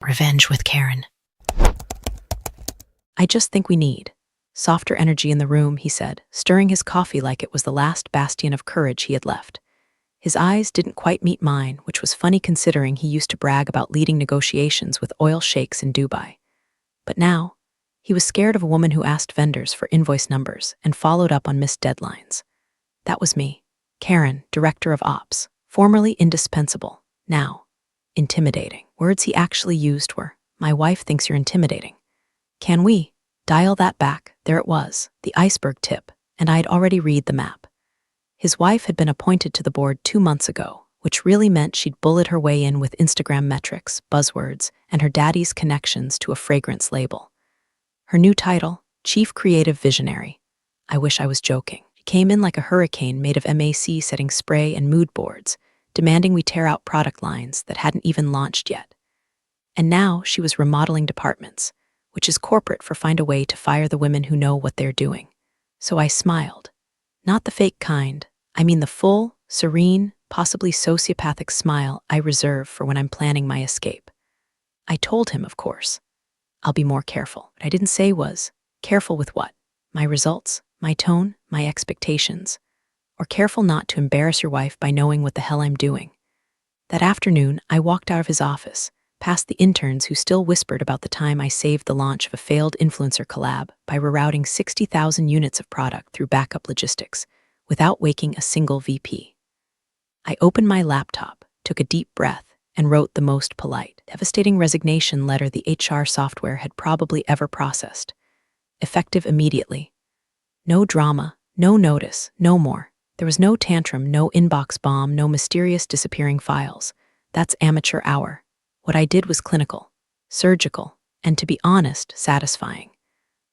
Revenge with Karen. I just think we need softer energy in the room, he said, stirring his coffee like it was the last bastion of courage he had left. His eyes didn't quite meet mine, which was funny considering he used to brag about leading negotiations with oil sheikhs in Dubai. But now, he was scared of a woman who asked vendors for invoice numbers and followed up on missed deadlines. That was me, Karen, director of ops, formerly indispensable, now intimidating. Words he actually used were, "My wife thinks you're intimidating." Can we dial that back? There it was, the iceberg tip, and I'd already read the map. His wife had been appointed to the board 2 months ago, which really meant she'd bullet her way in with Instagram metrics, buzzwords, and her daddy's connections to a fragrance label. Her new title, Chief Creative Visionary. I wish I was joking. She came in like a hurricane made of MAC setting spray and mood boards, demanding we tear out product lines that hadn't even launched yet. And now she was remodeling departments, which is corporate for find a way to fire the women who know what they're doing. So I smiled. Not the fake kind, I mean the full, serene, possibly sociopathic smile I reserve for when I'm planning my escape. I told him, of course, I'll be more careful. What I didn't say was, careful with what? My results, my tone, my expectations, or careful not to embarrass your wife by knowing what the hell I'm doing. That afternoon, I walked out of his office, past the interns who still whispered about the time I saved the launch of a failed influencer collab by rerouting 60,000 units of product through backup logistics, without waking a single VP. I opened my laptop, took a deep breath, and wrote the most polite, devastating resignation letter the HR software had probably ever processed. Effective immediately. No drama, no notice, no more. There was no tantrum, no inbox bomb, no mysterious disappearing files. That's amateur hour. What I did was clinical, surgical, and to be honest, satisfying.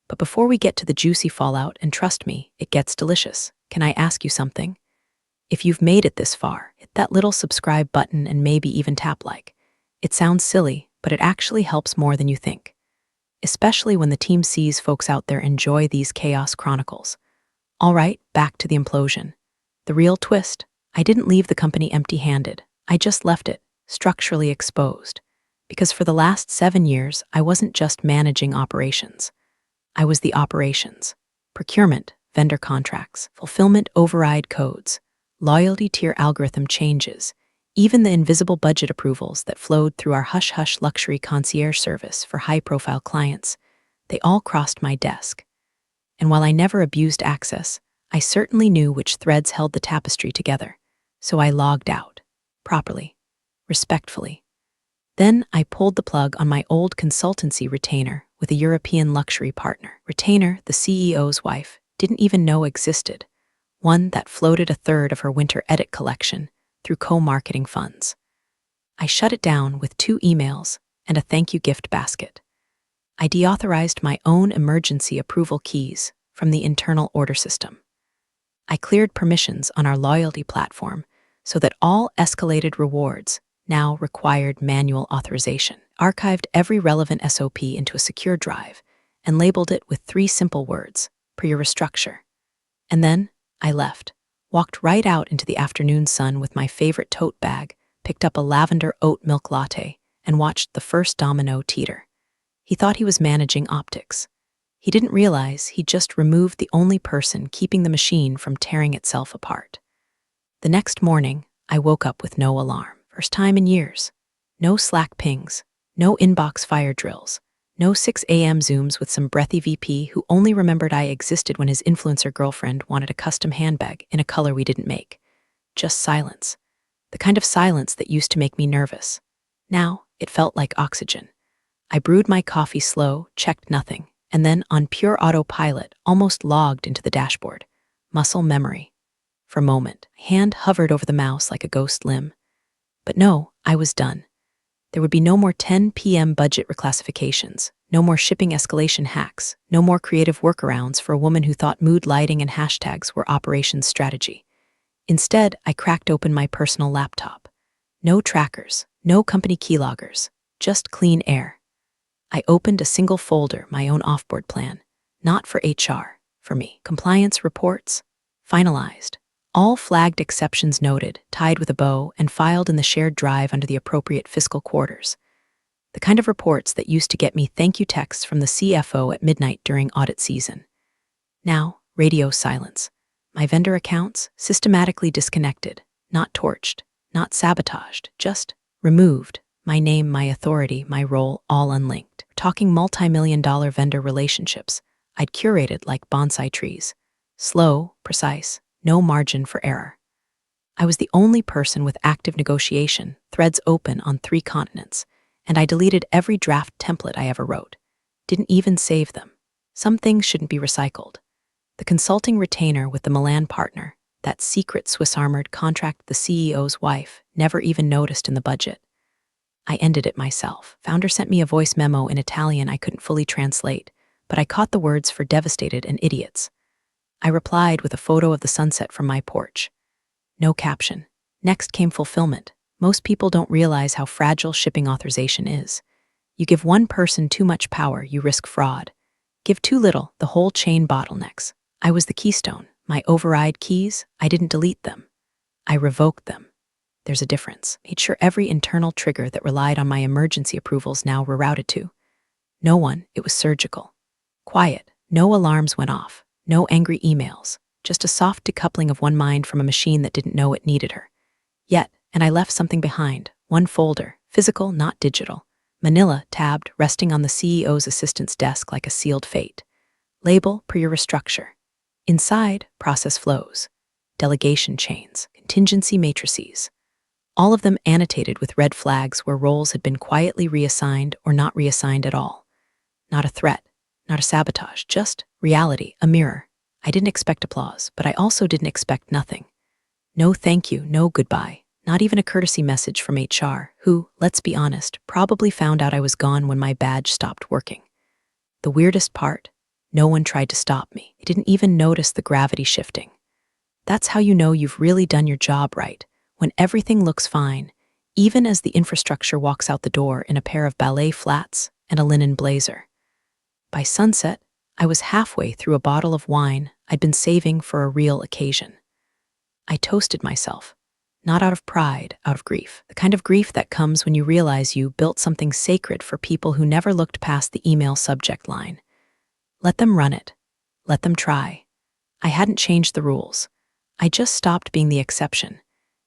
But before we get to the juicy fallout, and trust me, it gets delicious, can I ask you something? If you've made it this far, hit that little subscribe button and maybe even tap like. It sounds silly, but it actually helps more than you think. Especially when the team sees folks out there enjoy these chaos chronicles. All right, back to the implosion. The real twist, I didn't leave the company empty-handed. I just left it, structurally exposed. Because for the last 7 years, I wasn't just managing operations. I was the operations. Procurement, vendor contracts, fulfillment override codes, loyalty tier algorithm changes, even the invisible budget approvals that flowed through our hush-hush luxury concierge service for high-profile clients. They all crossed my desk. And while I never abused access, I certainly knew which threads held the tapestry together. So I logged out. Properly. Respectfully. Then I pulled the plug on my old consultancy retainer with a European luxury partner. Retainer, the CEO's wife, didn't even know existed. One that floated a third of her winter edit collection through co-marketing funds. I shut it down with 2 emails and a thank you gift basket. I deauthorized my own emergency approval keys from the internal order system. I cleared permissions on our loyalty platform so that all escalated rewards now required manual authorization, archived every relevant SOP into a secure drive, and labeled it with 3 simple words, per your restructure. And then I left, walked right out into the afternoon sun with my favorite tote bag, picked up a lavender oat milk latte, and watched the first domino teeter. He thought he was managing optics. He didn't realize he'd just removed the only person keeping the machine from tearing itself apart. The next morning, I woke up with no alarm. First time in years. No Slack pings, no inbox fire drills, no 6 a.m. Zooms with some breathy VP who only remembered I existed when his influencer girlfriend wanted a custom handbag in a color we didn't make. Just silence. The kind of silence that used to make me nervous. Now, it felt like oxygen. I brewed my coffee slow, checked nothing, and then on pure autopilot, almost logged into the dashboard. Muscle memory. For a moment, hand hovered over the mouse like a ghost limb. But no, I was done. There would be no more 10 p.m. budget reclassifications, no more shipping escalation hacks, no more creative workarounds for a woman who thought mood lighting and hashtags were operations strategy. Instead, I cracked open my personal laptop. No trackers, no company keyloggers, just clean air. I opened a single folder, my own offboard plan, not for HR, for me. Compliance reports, finalized. All flagged exceptions noted, tied with a bow, and filed in the shared drive under the appropriate fiscal quarters. The kind of reports that used to get me thank you texts from the CFO at midnight during audit season. Now, radio silence. My vendor accounts systematically disconnected, not torched, not sabotaged, just removed. My name, my authority, my role, all unlinked. Talking multi-million-dollar vendor relationships I'd curated like bonsai trees. Slow, precise, no margin for error. I was the only person with active negotiation, threads open on 3 continents, and I deleted every draft template I ever wrote. Didn't even save them. Some things shouldn't be recycled. The consulting retainer with the Milan partner, that secret Swiss-armored contract the CEO's wife, never even noticed in the budget. I ended it myself. Founder sent me a voice memo in Italian I couldn't fully translate, but I caught the words for devastated and idiots. I replied with a photo of the sunset from my porch. No caption. Next came fulfillment. Most people don't realize how fragile shipping authorization is. You give one person too much power, you risk fraud. Give too little, the whole chain bottlenecks. I was the keystone. My override keys, I didn't delete them. I revoked them. There's a difference. Made sure every internal trigger that relied on my emergency approvals now rerouted to. No one, it was surgical. Quiet, no alarms went off, no angry emails, just a soft decoupling of one mind from a machine that didn't know it needed her. Yet, and I left something behind, one folder, physical, not digital. Manila, tabbed, resting on the CEO's assistant's desk like a sealed fate. Label, per your restructure. Inside, process flows, delegation chains, contingency matrices. All of them annotated with red flags where roles had been quietly reassigned or not reassigned at all. Not a threat, not a sabotage, just reality, a mirror. I didn't expect applause, but I also didn't expect nothing. No thank you, no goodbye, not even a courtesy message from HR, who, let's be honest, probably found out I was gone when my badge stopped working. The weirdest part, no one tried to stop me. I didn't even notice the gravity shifting. That's how you know you've really done your job right, when everything looks fine, even as the infrastructure walks out the door in a pair of ballet flats and a linen blazer. By sunset, I was halfway through a bottle of wine I'd been saving for a real occasion. I toasted myself, not out of pride, out of grief. The kind of grief that comes when you realize you built something sacred for people who never looked past the email subject line. Let them run it. Let them try. I hadn't changed the rules. I just stopped being the exception.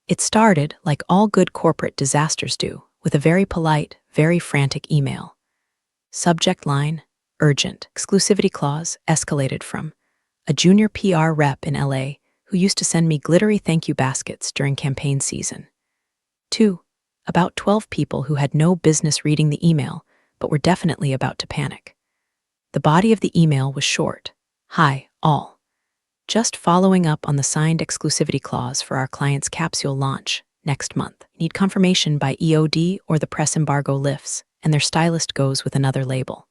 It started, like all good corporate disasters do, with a very polite, very frantic email. Subject line, urgent. Exclusivity clause escalated from a junior PR rep in LA who used to send me glittery thank you baskets during campaign season. 2. About 12 people who had no business reading the email, but were definitely about to panic. The body of the email was short. Hi, all. Just following up on the signed exclusivity clause for our client's capsule launch next month. Need confirmation by EOD or the press embargo lifts, and their stylist goes with another label.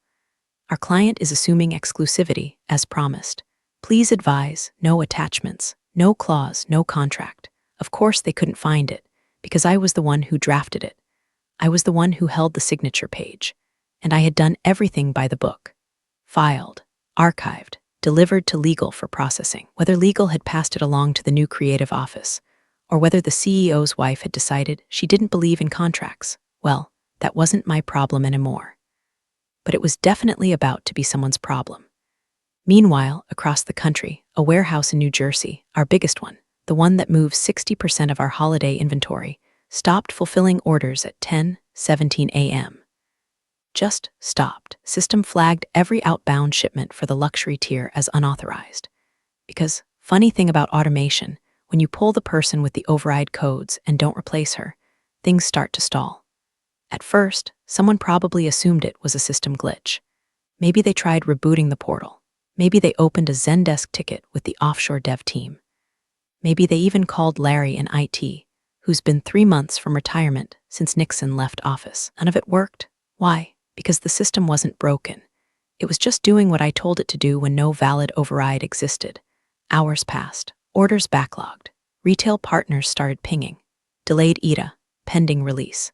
Our client is assuming exclusivity, as promised. Please advise, no attachments, no clause, no contract. Of course they couldn't find it, because I was the one who drafted it. I was the one who held the signature page, and I had done everything by the book. Filed, archived, delivered to legal for processing. Whether legal had passed it along to the new creative office, or whether the CEO's wife had decided she didn't believe in contracts, well, that wasn't my problem anymore. But it was definitely about to be someone's problem. Meanwhile, across the country, a warehouse in New Jersey, our biggest one, the one that moves 60% of our holiday inventory, stopped fulfilling orders at 10:17 a.m. Just stopped. System flagged every outbound shipment for the luxury tier as unauthorized. Because, funny thing about automation, when you pull the person with the override codes and don't replace her, things start to stall. At first, someone probably assumed it was a system glitch. Maybe they tried rebooting the portal. Maybe they opened a Zendesk ticket with the offshore dev team. Maybe they even called Larry in IT, who's been 3 months from retirement since Nixon left office. None of it worked. Why? Because the system wasn't broken. It was just doing what I told it to do when no valid override existed. Hours passed. Orders backlogged. Retail partners started pinging. Delayed ETA. Pending release.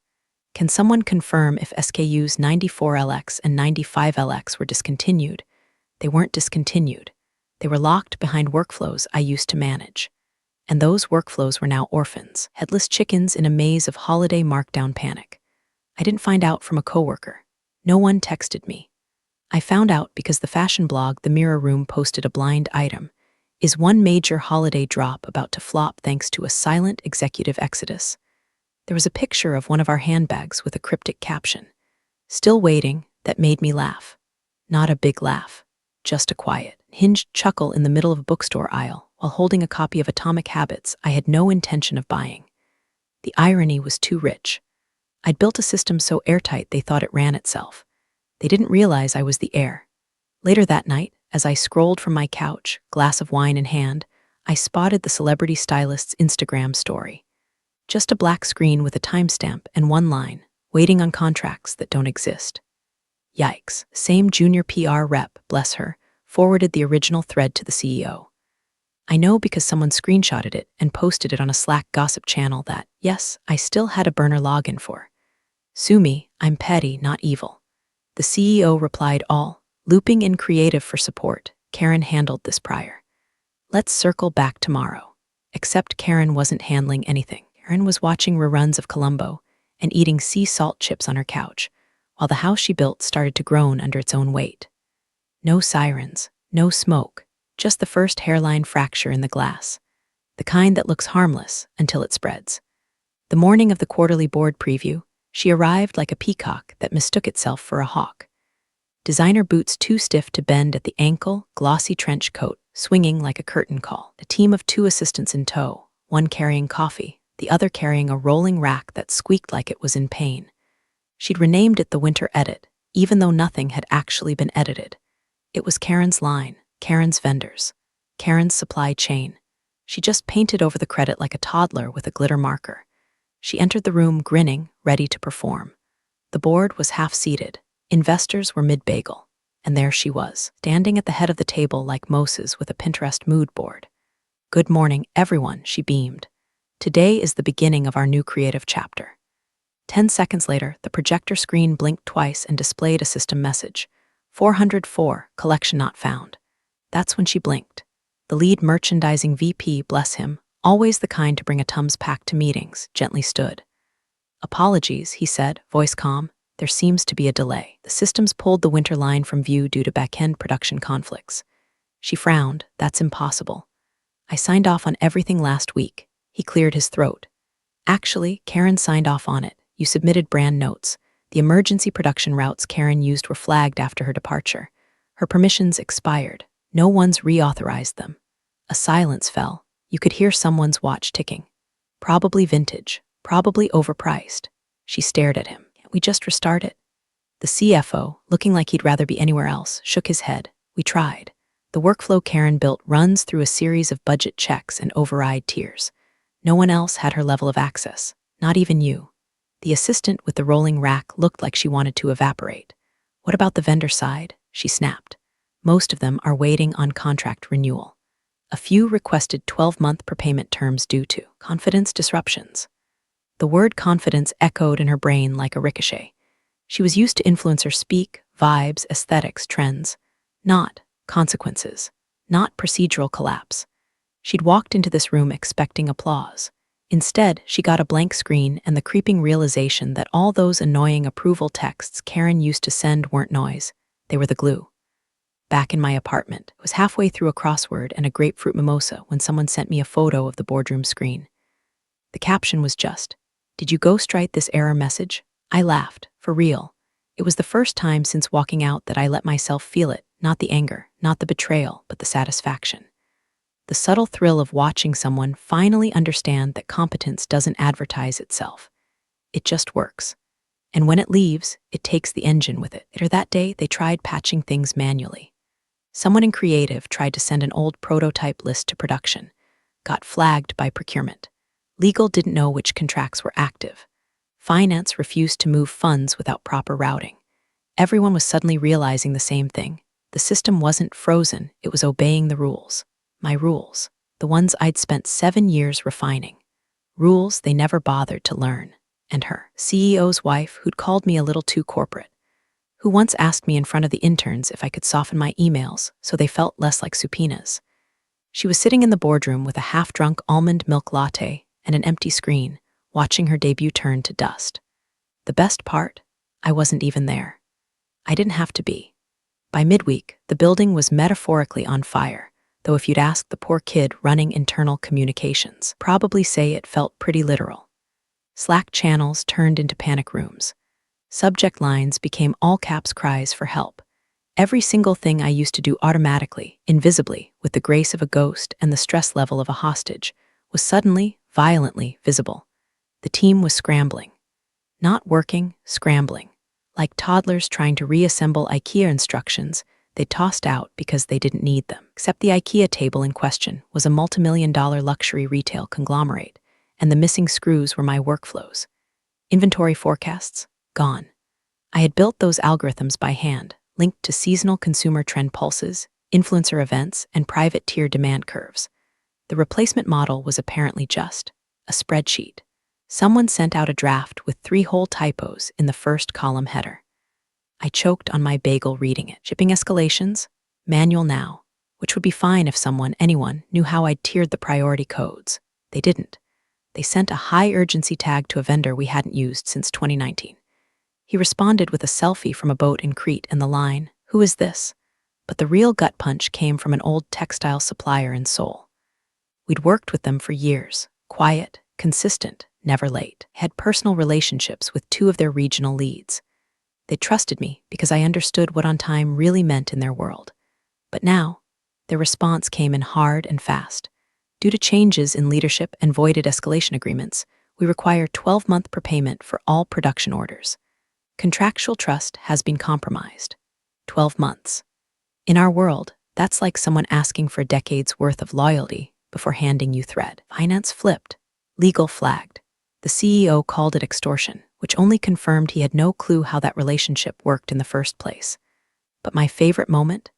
Can someone confirm if SKUs 94LX and 95LX were discontinued? They weren't discontinued. They were locked behind workflows I used to manage. And those workflows were now orphans, headless chickens in a maze of holiday markdown panic. I didn't find out from a coworker. No one texted me. I found out because the fashion blog The Mirror Room posted a blind item. Is one major holiday drop about to flop thanks to a silent executive exodus? There was a picture of one of our handbags with a cryptic caption. Still waiting, that made me laugh. Not a big laugh, just a quiet, hinged chuckle in the middle of a bookstore aisle while holding a copy of Atomic Habits I had no intention of buying. The irony was too rich. I'd built a system so airtight they thought it ran itself. They didn't realize I was the air. Later that night, as I scrolled from my couch, glass of wine in hand, I spotted the celebrity stylist's Instagram story. Just a black screen with a timestamp and one line, waiting on contracts that don't exist. Yikes. Same junior PR rep, bless her, forwarded the original thread to the CEO. I know because someone screenshotted it and posted it on a Slack gossip channel that, yes, I still had a burner login for. Sue me, I'm petty, not evil. The CEO replied all, looping in creative for support. Karen handled this prior. Let's circle back tomorrow. Except Karen wasn't handling anything. Karen was watching reruns of Columbo and eating sea salt chips on her couch, while the house she built started to groan under its own weight. No sirens, no smoke, just the first hairline fracture in the glass, the kind that looks harmless until it spreads. The morning of the quarterly board preview, she arrived like a peacock that mistook itself for a hawk. Designer boots too stiff to bend at the ankle, glossy trench coat, swinging like a curtain call. A team of 2 assistants in tow, one carrying coffee, the other carrying a rolling rack that squeaked like it was in pain. She'd renamed it the Winter Edit, even though nothing had actually been edited. It was Karen's line, Karen's vendors, Karen's supply chain. She just painted over the credit like a toddler with a glitter marker. She entered the room grinning, ready to perform. The board was half-seated. Investors were mid-bagel. And there she was, standing at the head of the table like Moses with a Pinterest mood board. Good morning, everyone, she beamed. Today is the beginning of our new creative chapter. 10 seconds later, the projector screen blinked twice and displayed a system message. 404, collection not found. That's when she blinked. The lead merchandising VP, bless him, always the kind to bring a Tums pack to meetings, gently stood. Apologies, he said, voice calm. There seems to be a delay. The systems pulled the winter line from view due to back-end production conflicts. She frowned. That's impossible. I signed off on everything last week. He cleared his throat. Actually, Karen signed off on it. You submitted brand notes. The emergency production routes Karen used were flagged after her departure. Her permissions expired. No one's reauthorized them. A silence fell. You could hear someone's watch ticking. Probably vintage. Probably overpriced. She stared at him. Can't we just restart it? The CFO, looking like he'd rather be anywhere else, shook his head. We tried. The workflow Karen built runs through a series of budget checks and override tiers. No one else had her level of access, not even you. The assistant with the rolling rack looked like she wanted to evaporate. What about the vendor side? She snapped. Most of them are waiting on contract renewal. A few requested 12-month prepayment terms due to confidence disruptions. The word confidence echoed in her brain like a ricochet. She was used to influencer speak, vibes, aesthetics, trends, not consequences, not procedural collapse. She'd walked into this room expecting applause. Instead, she got a blank screen and the creeping realization that all those annoying approval texts Karen used to send weren't noise. They were the glue. Back in my apartment, I was halfway through a crossword and a grapefruit mimosa when someone sent me a photo of the boardroom screen. The caption was just, "Did you ghostwrite this error message?" I laughed, for real. It was the first time since walking out that I let myself feel it, not the anger, not the betrayal, but the satisfaction. The subtle thrill of watching someone finally understand that competence doesn't advertise itself. It just works. And when it leaves, it takes the engine with it. Later that day, they tried patching things manually. Someone in creative tried to send an old prototype list to production, got flagged by procurement. Legal didn't know which contracts were active. Finance refused to move funds without proper routing. Everyone was suddenly realizing the same thing. The system wasn't frozen, it was obeying the rules. My rules, the ones I'd spent 7 years refining. Rules they never bothered to learn. And her, CEO's wife, who'd called me a little too corporate, who once asked me in front of the interns if I could soften my emails so they felt less like subpoenas. She was sitting in the boardroom with a half-drunk almond milk latte and an empty screen, watching her debut turn to dust. The best part? I wasn't even there. I didn't have to be. By midweek, the building was metaphorically on fire, though if you'd asked the poor kid running internal communications, probably say it felt pretty literal. Slack channels turned into panic rooms. Subject lines became all-caps cries for help. Every single thing I used to do automatically, invisibly, with the grace of a ghost and the stress level of a hostage, was suddenly, violently visible. The team was scrambling. Not working, scrambling. Like toddlers trying to reassemble IKEA instructions they'd tossed out because they didn't need them. Except the IKEA table in question was a multi-million-dollar luxury retail conglomerate, and the missing screws were my workflows. Inventory forecasts? Gone. I had built those algorithms by hand, linked to seasonal consumer trend pulses, influencer events, and private tier demand curves. The replacement model was apparently just a spreadsheet. Someone sent out a draft with 3 whole typos in the first column header. I choked on my bagel reading it. Shipping escalations? Manual now, which would be fine if anyone, knew how I'd tiered the priority codes. They didn't. They sent a high urgency tag to a vendor we hadn't used since 2019. He responded with a selfie from a boat in Crete and the line, "Who is this?" But the real gut punch came from an old textile supplier in Seoul. We'd worked with them for years, quiet, consistent, never late. I had personal relationships with 2 of their regional leads. They trusted me because I understood what on time really meant in their world. But now, their response came in hard and fast. Due to changes in leadership and voided escalation agreements, we require 12-month prepayment for all production orders. Contractual trust has been compromised. 12 months. In our world, that's like someone asking for a decade's worth of loyalty before handing you thread. Finance flipped. Legal flagged. The CEO called it extortion, which only confirmed he had no clue how that relationship worked in the first place. But my favorite moment?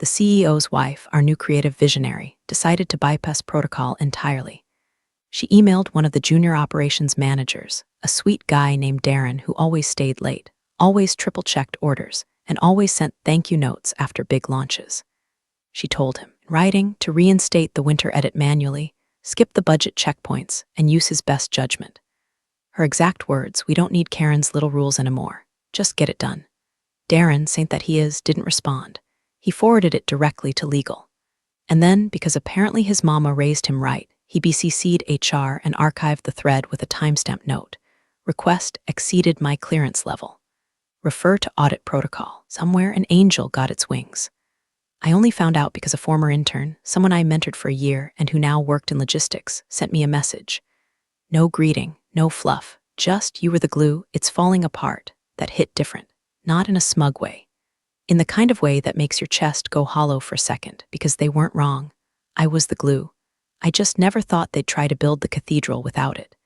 The CEO's wife, our new creative visionary, decided to bypass protocol entirely. She emailed one of the junior operations managers, a sweet guy named Darren who always stayed late, always triple-checked orders, and always sent thank you notes after big launches. She told him, in writing, to reinstate the winter edit manually, skip the budget checkpoints, and use his best judgment. Her exact words, "We don't need Karen's little rules anymore. Just get it done." Darren, saint that he is, didn't respond. He forwarded it directly to legal. And then, because apparently his mama raised him right, he BCC'd HR and archived the thread with a timestamp note. Request exceeded my clearance level. Refer to audit protocol. Somewhere an angel got its wings. I only found out because a former intern, someone I mentored for a year and who now worked in logistics, sent me a message. No greeting, no fluff, just "you were the glue, it's falling apart," that hit different. Not in a smug way. In the kind of way that makes your chest go hollow for a second, because they weren't wrong. I was the glue. I just never thought they'd try to build the cathedral without it.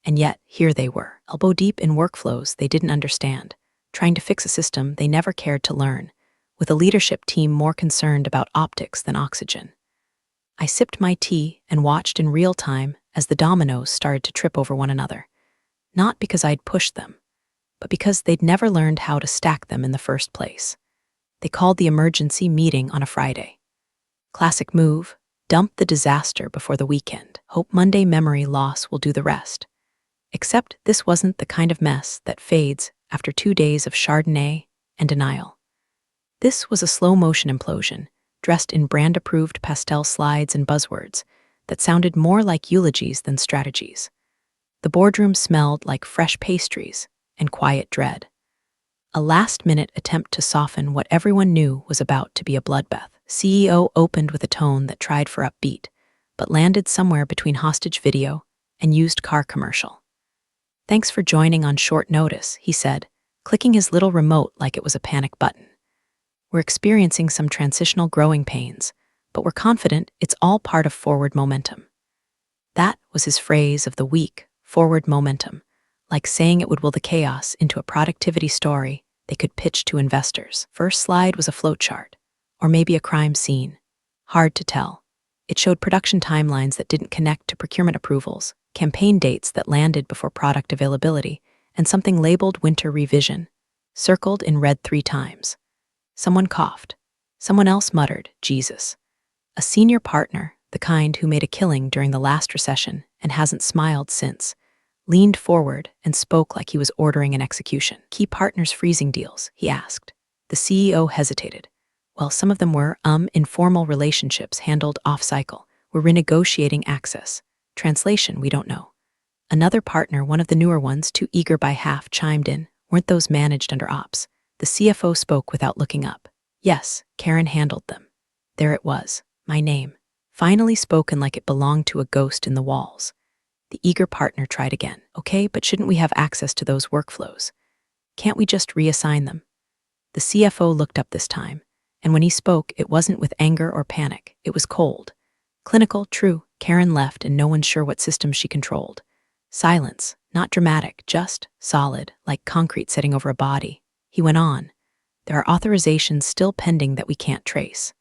And yet, here they were, elbow deep in workflows they didn't understand, trying to fix a system they never cared to learn, with a leadership team more concerned about optics than oxygen. I sipped my tea and watched in real time as the dominoes started to trip over one another. Not because I'd pushed them, but because they'd never learned how to stack them in the first place. They called the emergency meeting on a Friday. Classic move, dump the disaster before the weekend. Hope Monday memory loss will do the rest. Except this wasn't the kind of mess that fades after 2 days of Chardonnay and denial. This was a slow-motion implosion, dressed in brand-approved pastel slides and buzzwords that sounded more like eulogies than strategies. The boardroom smelled like fresh pastries and quiet dread. A last-minute attempt to soften what everyone knew was about to be a bloodbath. CEO opened with a tone that tried for upbeat, but landed somewhere between hostage video and used car commercial. "Thanks for joining on short notice," he said, clicking his little remote like it was a panic button. "We're experiencing some transitional growing pains, but we're confident it's all part of forward momentum." That was his phrase of the week, forward momentum, like saying it would will the chaos into a productivity story they could pitch to investors. First slide was a flowchart, or maybe a crime scene. Hard to tell. It showed production timelines that didn't connect to procurement approvals, campaign dates that landed before product availability, and something labeled winter revision, circled in red 3 times. Someone coughed. Someone else muttered, "Jesus." A senior partner, the kind who made a killing during the last recession and hasn't smiled since, leaned forward and spoke like he was ordering an execution. Key partners freezing deals, he asked. The CEO hesitated. Well, some of them were, informal relationships handled off-cycle. We're renegotiating access. Translation, we don't know. Another partner, one of the newer ones, too eager by half, chimed in. Weren't those managed under ops? The CFO spoke without looking up. Yes, Karen handled them. There it was, my name, finally spoken like it belonged to a ghost in the walls. The eager partner tried again. Okay, but shouldn't we have access to those workflows? Can't we just reassign them? The CFO looked up this time, and when he spoke, it wasn't with anger or panic. It was cold. Clinical, true. Karen left and no one's sure what systems she controlled. Silence, not dramatic, just solid, like concrete setting over a body. He went on. There are authorizations still pending that we can't trace.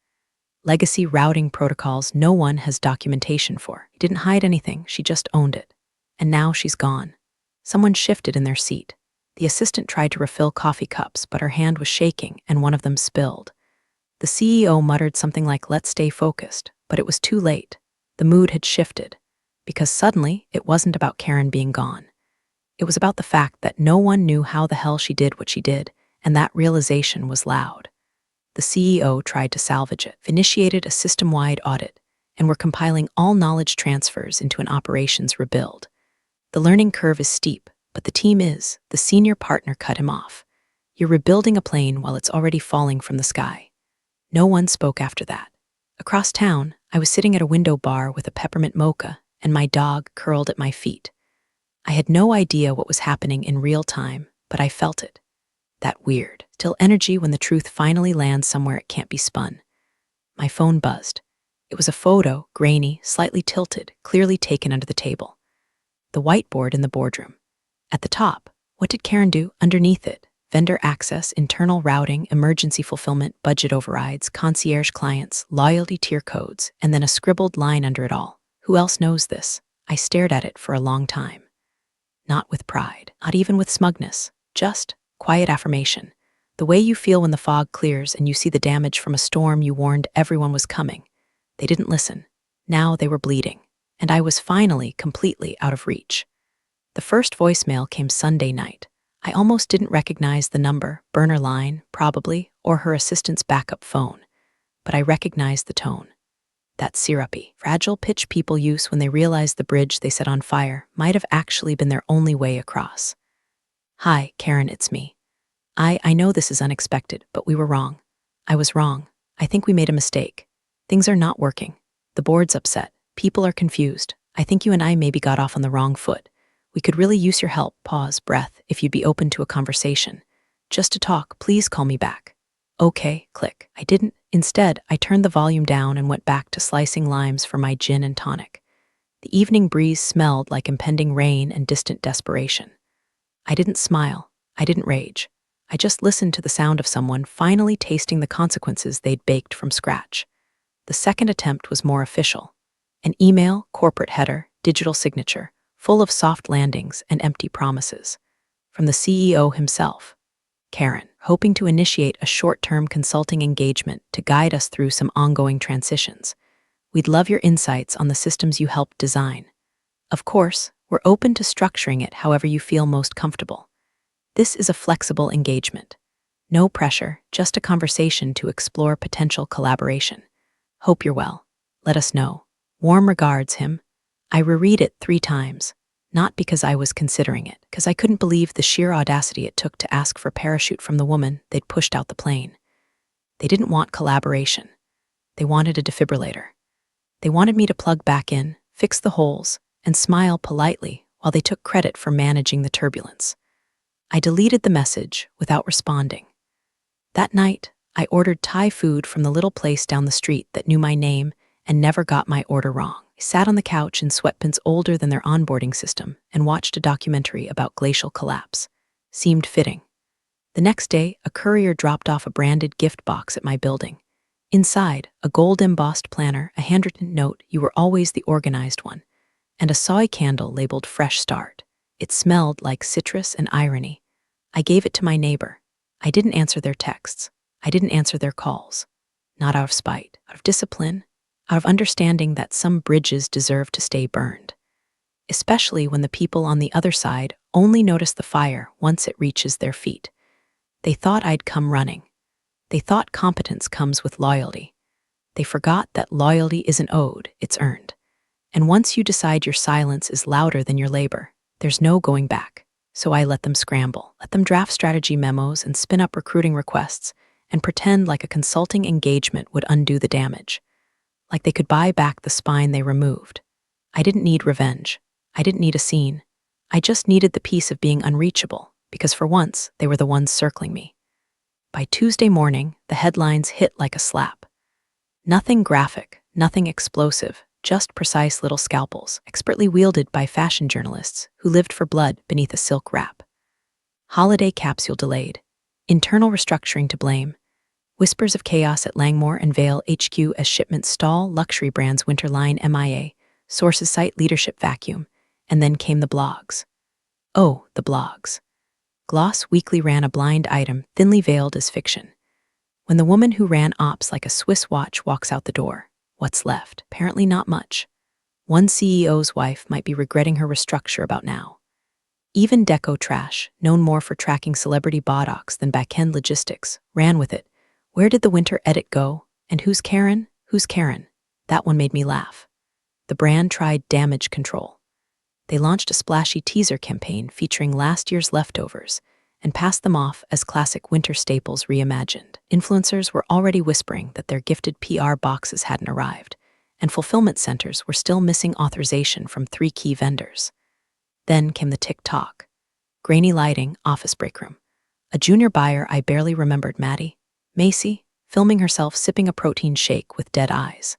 Legacy routing protocols no one has documentation for. He didn't hide anything, she just owned it. And now she's gone. Someone shifted in their seat. The assistant tried to refill coffee cups, but her hand was shaking and one of them spilled. The CEO muttered something like, let's stay focused, but it was too late. The mood had shifted, because suddenly it wasn't about Karen being gone. It was about the fact that no one knew how the hell she did what she did, and that realization was loud. The CEO tried to salvage it, initiated a system-wide audit, and were compiling all knowledge transfers into an operations rebuild. The learning curve is steep, but the team is. The senior partner cut him off. You're rebuilding a plane while it's already falling from the sky. No one spoke after that. Across town, I was sitting at a window bar with a peppermint mocha and my dog curled at my feet. I had no idea what was happening in real time, but I felt it. That weird, still energy when the truth finally lands somewhere it can't be spun. My phone buzzed. It was a photo, grainy, slightly tilted, clearly taken under the table. The whiteboard in the boardroom. At the top, what did Karen do? Underneath it, vendor access, internal routing, emergency fulfillment, budget overrides, concierge clients, loyalty tier codes, and then a scribbled line under it all. Who else knows this? I stared at it for a long time. Not with pride, not even with smugness, just quiet affirmation. The way you feel when the fog clears and you see the damage from a storm you warned everyone was coming. They didn't listen. Now they were bleeding, and I was finally completely out of reach. The first voicemail came Sunday night. I almost didn't recognize the number, burner line, probably, or her assistant's backup phone. But I recognized the tone. That syrupy, fragile pitch people use when they realize the bridge they set on fire might have actually been their only way across. Hi, Karen, it's me. I know this is unexpected, but we were wrong. I was wrong. I think we made a mistake. Things are not working. The board's upset. People are confused. I think you and I maybe got off on the wrong foot. We could really use your help, pause, breath, if you'd be open to a conversation. Just to talk, please call me back. Okay, click. I didn't. Instead, I turned the volume down and went back to slicing limes for my gin and tonic. The evening breeze smelled like impending rain and distant desperation. I didn't smile. I didn't rage. I just listened to the sound of someone finally tasting the consequences they'd baked from scratch. The second attempt was more official. An email, corporate header, digital signature, full of soft landings and empty promises. From the CEO himself. Karen, hoping to initiate a short-term consulting engagement to guide us through some ongoing transitions. We'd love your insights on the systems you helped design. Of course, we're open to structuring it however you feel most comfortable. This is a flexible engagement. No pressure, just a conversation to explore potential collaboration. Hope you're well. Let us know. Warm regards, him. I reread it 3 times. Not because I was considering it, because I couldn't believe the sheer audacity it took to ask for parachute from the woman they'd pushed out the plane. They didn't want collaboration. They wanted a defibrillator. They wanted me to plug back in, fix the holes, and smile politely while they took credit for managing the turbulence. I deleted the message without responding. That night, I ordered Thai food from the little place down the street that knew my name and never got my order wrong. I sat on the couch in sweatpants older than their onboarding system and watched a documentary about glacial collapse. Seemed fitting. The next day, a courier dropped off a branded gift box at my building. Inside, a gold-embossed planner, a handwritten note, "You were always the organized one," and a soy candle labeled Fresh Start. It smelled like citrus and irony. I gave it to my neighbor. I didn't answer their texts. I didn't answer their calls. Not out of spite, out of discipline, out of understanding that some bridges deserve to stay burned. especially when the people on the other side only notice the fire once it reaches their feet. They thought I'd come running. They thought competence comes with loyalty. They forgot that loyalty isn't owed, it's earned. And once you decide your silence is louder than your labor, there's no going back. So I let them scramble, let them draft strategy memos and spin up recruiting requests, and pretend like a consulting engagement would undo the damage. Like they could buy back the spine they removed. I didn't need revenge. I didn't need a scene. I just needed the peace of being unreachable, because for once, they were the ones circling me. By Tuesday morning, the headlines hit like a slap. Nothing graphic, nothing explosive, just precise little scalpels, expertly wielded by fashion journalists who lived for blood beneath a silk wrap. Holiday capsule delayed. Internal restructuring to blame. Whispers of chaos at Langmore and Vale HQ as shipments stall. Luxury brands winter line MIA. Sources cite leadership vacuum. And then came the blogs. Oh, the blogs. Gloss Weekly ran a blind item thinly veiled as fiction. When the woman who ran ops like a Swiss watch walks out the door, what's left? Apparently not much. One CEO's wife might be regretting her restructure about now. Even Deco Trash, known more for tracking celebrity botox than back-end logistics, ran with it. Where did the winter edit go? And who's Karen? Who's Karen? That one made me laugh. The brand tried damage control. They launched a splashy teaser campaign featuring last year's leftovers and passed them off as classic winter staples reimagined. Influencers were already whispering that their gifted PR boxes hadn't arrived, and fulfillment centers were still missing authorization from 3 key vendors. Then came the tick-tock. Grainy lighting, office break room. A junior buyer I barely remembered, Maddie. Macy, filming herself sipping a protein shake with dead eyes.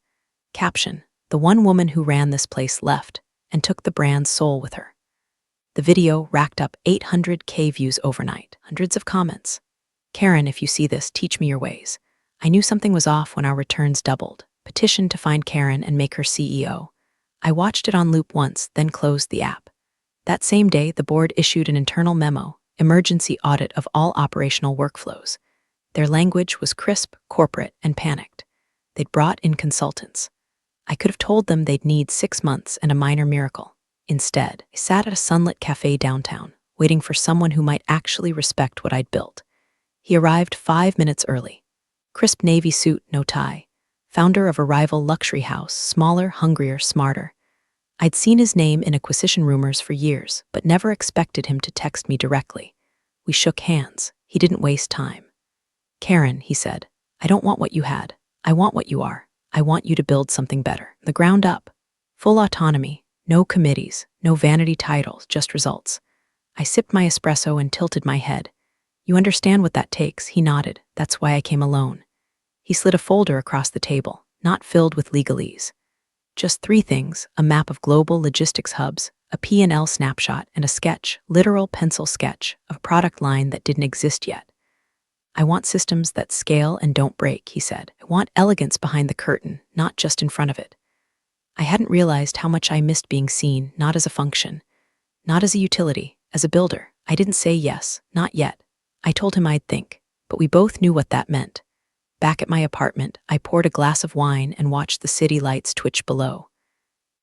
Caption: the one woman who ran this place left and took the brand's soul with her. The video racked up 800K views overnight, hundreds of comments. Karen, if you see this, teach me your ways. I knew something was off when our returns doubled. Petition to find Karen and make her CEO. I watched it on loop once, then closed the app. That same day, the board issued an internal memo, emergency audit of all operational workflows. Their language was crisp, corporate, and panicked. They'd brought in consultants. I could have told them they'd need 6 months and a minor miracle. Instead, I sat at a sunlit cafe downtown, waiting for someone who might actually respect what I'd built. He arrived 5 minutes early. Crisp navy suit, no tie. Founder of a rival luxury house, smaller, hungrier, smarter. I'd seen his name in acquisition rumors for years, but never expected him to text me directly. We shook hands. He didn't waste time. Karen, he said, I don't want what you had. I want what you are. I want you to build something better. The ground up. Full autonomy. No committees. No vanity titles. Just results. I sipped my espresso and tilted my head. You understand what that takes, he nodded. That's why I came alone. He slid a folder across the table, not filled with legalese. Just 3 things: a map of global logistics hubs, a P&L snapshot, and a sketch, literal pencil sketch, of a product line that didn't exist yet. I want systems that scale and don't break, he said. I want elegance behind the curtain, not just in front of it. I hadn't realized how much I missed being seen, not as a function, not as a utility, as a builder. I didn't say yes, not yet. I told him I'd think, but we both knew what that meant. Back at my apartment, I poured a glass of wine and watched the city lights twitch below.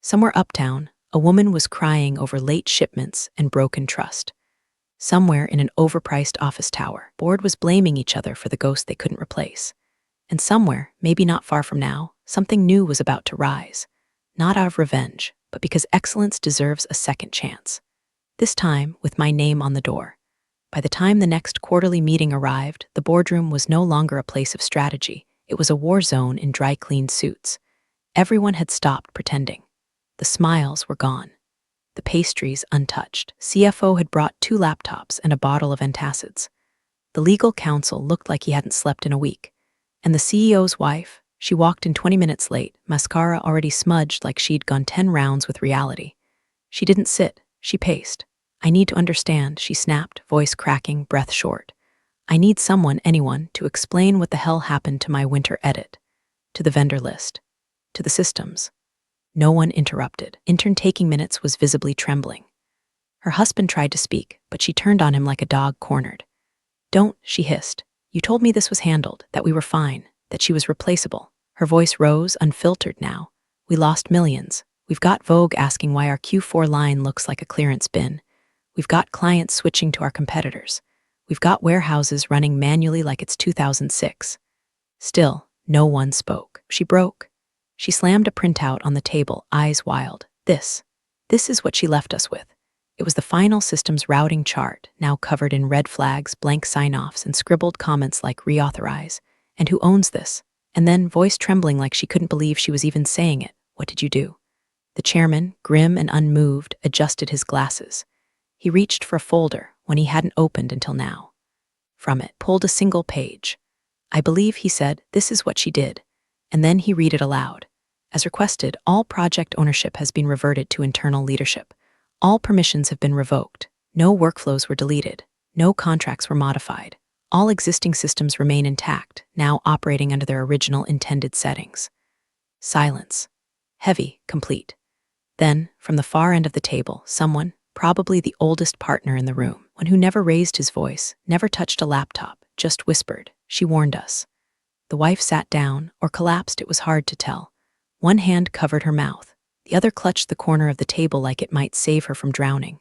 Somewhere uptown, a woman was crying over late shipments and broken trust. Somewhere in an overpriced office tower, board was blaming each other for the ghost they couldn't replace. And somewhere, maybe not far from now, something new was about to rise. Not out of revenge, but because excellence deserves a second chance. This time, with my name on the door. By the time the next quarterly meeting arrived, the boardroom was no longer a place of strategy. It was a war zone in dry-cleaned suits. Everyone had stopped pretending. The smiles were gone. The pastries untouched. CFO had brought 2 laptops and a bottle of antacids. The legal counsel looked like he hadn't slept in a week. And the CEO's wife, she walked in 20 minutes late, mascara already smudged like she'd gone 10 rounds with reality. She didn't sit, she paced. I need to understand, she snapped, voice cracking, breath short. I need someone, anyone, to explain what the hell happened to my winter edit, to the vendor list, to the systems. No one interrupted. Intern taking minutes was visibly trembling. Her husband tried to speak, but she turned on him like a dog cornered. Don't, she hissed. You told me this was handled, that we were fine, that she was replaceable. Her voice rose, unfiltered now. We lost millions. We've got Vogue asking why our Q4 line looks like a clearance bin. We've got clients switching to our competitors. We've got warehouses running manually like it's 2006. Still, no one spoke. She broke. She slammed a printout on the table, eyes wild. This is what she left us with. It was the final systems routing chart, now covered in red flags, blank sign-offs, and scribbled comments like reauthorize. And who owns this? And then, voice trembling like she couldn't believe she was even saying it, what did you do? The chairman, grim and unmoved, adjusted his glasses. He reached for a folder, one he hadn't opened until now. From it, pulled a single page. I believe, he said, this is what she did. And then he read it aloud. As requested, all project ownership has been reverted to internal leadership. All permissions have been revoked. No workflows were deleted. No contracts were modified. All existing systems remain intact, now operating under their original intended settings. Silence. Heavy, complete. Then, from the far end of the table, someone, probably the oldest partner in the room, one who never raised his voice, never touched a laptop, just whispered. She warned us. The wife sat down, or collapsed, it was hard to tell. One hand covered her mouth. The other clutched the corner of the table like it might save her from drowning.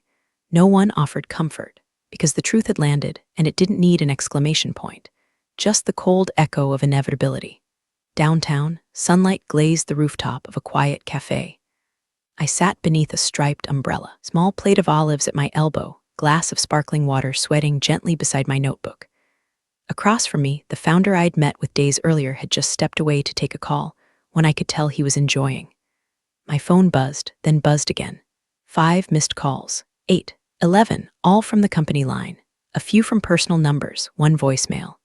No one offered comfort, because the truth had landed, and it didn't need an exclamation point. Just the cold echo of inevitability. Downtown, sunlight glazed the rooftop of a quiet cafe. I sat beneath a striped umbrella, small plate of olives at my elbow, glass of sparkling water sweating gently beside my notebook. Across from me, the founder I'd met with days earlier had just stepped away to take a call, one I could tell he was enjoying. My phone buzzed, then buzzed again. 5 missed calls, 8, 11, all from the company line, a few from personal numbers, one voicemail.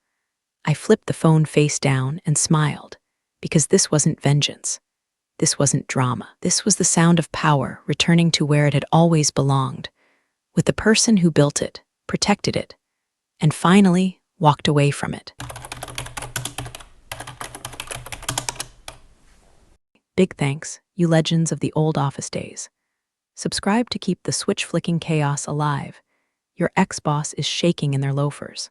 I flipped the phone face down and smiled, because this wasn't vengeance. This wasn't drama. This was the sound of power returning to where it had always belonged, with the person who built it, protected it, and finally walked away from it. Big thanks, you legends of the old office days. Subscribe to keep the switch-flicking chaos alive. Your ex-boss is shaking in their loafers.